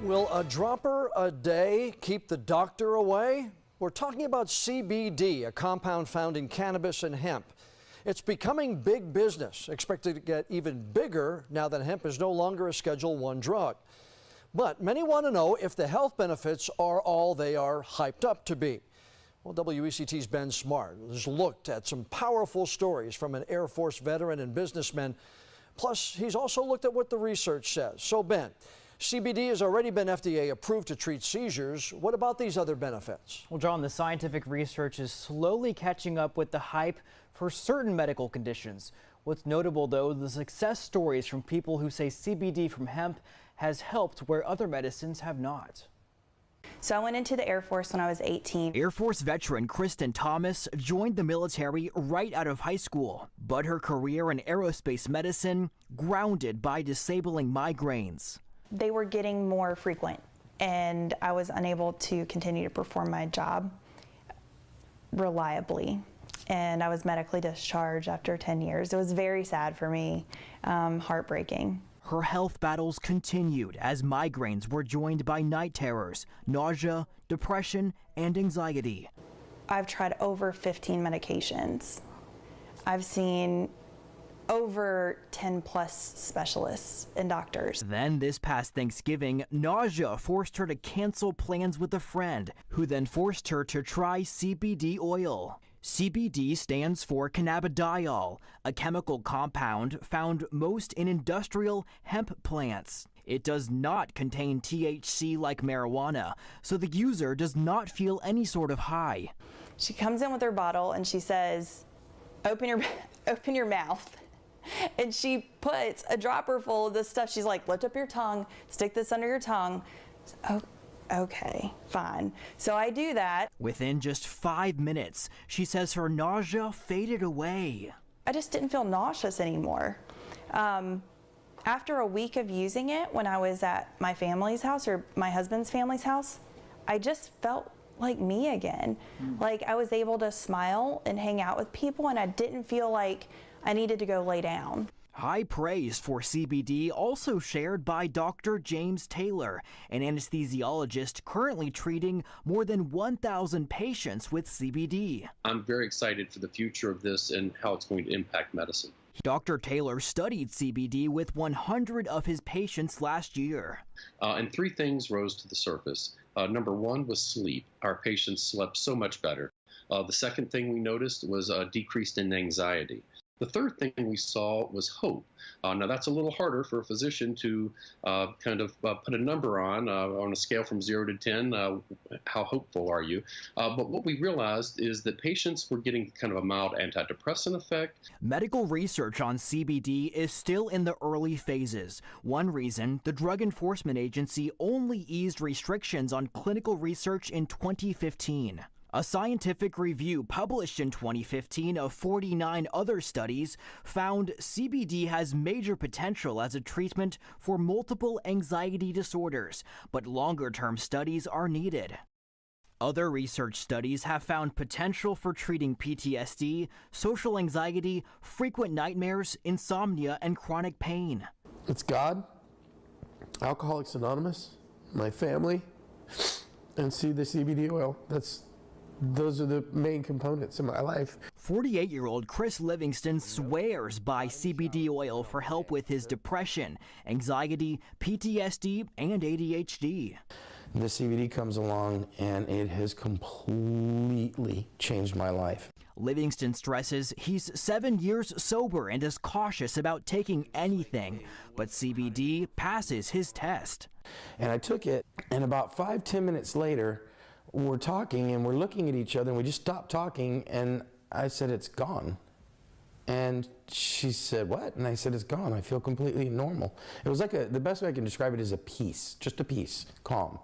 Will a dropper a day keep the doctor away? We're talking about CBD, a compound found in cannabis and hemp. It's becoming big business, expected to get even bigger now that hemp is no longer a Schedule I drug. But many want to know if the health benefits are all they are hyped up to be. Well, WECT's Ben Smart has looked at some powerful stories from an Air Force veteran and businessman. Plus, he's also looked at what the research says. So, Ben, CBD has already been FDA approved to treat seizures. What about these other benefits? Well, John, the scientific research is slowly catching up with the hype for certain medical conditions. What's notable, though, the success stories from people who say CBD from hemp has helped where other medicines have not. So I went into the Air Force when I was 18. Air Force veteran Kristen Thomas joined the military right out of high school, but her career in aerospace medicine grounded by disabling migraines. They were getting more frequent, and I was unable to continue to perform my job reliably. And I was medically discharged after 10 years. It was very sad for me, heartbreaking. Her health battles continued as migraines were joined by night terrors, nausea, depression, and anxiety. I've tried over 15 medications. I've seen over 10 plus specialists and doctors. Then this past Thanksgiving, nausea forced her to cancel plans with a friend, who then forced her to try CBD oil. CBD stands for cannabidiol, a chemical compound found most in industrial hemp plants. It does not contain THC like marijuana, so the user does not feel any sort of high. She comes in with her bottle and she says, open your mouth. And she puts a dropper full of this stuff. She's like, lift up your tongue, stick this under your tongue. Oh, okay, fine. So I do that. Within just 5 minutes, she says her nausea faded away. I just didn't feel nauseous anymore. After a week of using it, when I was at my family's house or my husband's family's house, I just felt like me again. Like I was able to smile and hang out with people, and I didn't feel like I needed to go lay down. High praise for CBD also shared by Dr. James Taylor, an anesthesiologist currently treating more than 1,000 patients with CBD. I'm very excited for the future of this and how it's going to impact medicine. Dr. Taylor studied CBD with 100 of his patients last year. And three things rose to the surface. Number one was sleep. Our patients slept so much better. The second thing we noticed was a decrease in anxiety. The third thing we saw was hope. Now that's a little harder for a physician to put a number on a scale from 0 to 10, how hopeful are you? But what we realized is that patients were getting kind of a mild antidepressant effect. Medical research on CBD is still in the early phases. One reason, the Drug Enforcement Agency only eased restrictions on clinical research in 2015. A scientific review published in 2015 of 49 other studies found CBD has major potential as a treatment for multiple anxiety disorders, but longer-term studies are needed. Other research studies have found potential for treating PTSD, social anxiety, frequent nightmares, insomnia, and chronic pain. It's God, Alcoholics Anonymous, my family, and see the CBD oil. Those are the main components in my life. 48-year-old Chris Livingston swears by CBD oil for help with his depression, anxiety, PTSD, and ADHD. The CBD comes along and it has completely changed my life. Livingston stresses he's 7 years sober and is cautious about taking anything, but CBD passes his test. And I took it, and about 5-10 minutes later, we're talking and we're looking at each other, and we just stopped talking, and I said, it's gone. And she said, what? And I said, it's gone. I feel completely normal. It was like the best way I can describe it is a peace, just a peace, calm.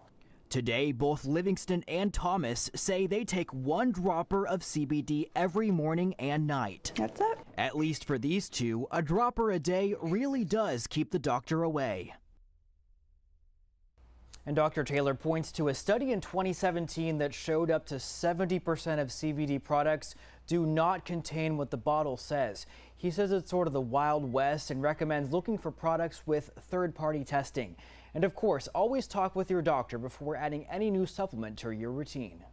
Today, both Livingston and Thomas say they take 1 dropper of CBD every morning and night. That's it. At least for these two, a dropper a day really does keep the doctor away. And Dr. Taylor points to a study in 2017 that showed up to 70% of CBD products do not contain what the bottle says. He says it's sort of the Wild West and recommends looking for products with third-party testing. And of course, always talk with your doctor before adding any new supplement to your routine.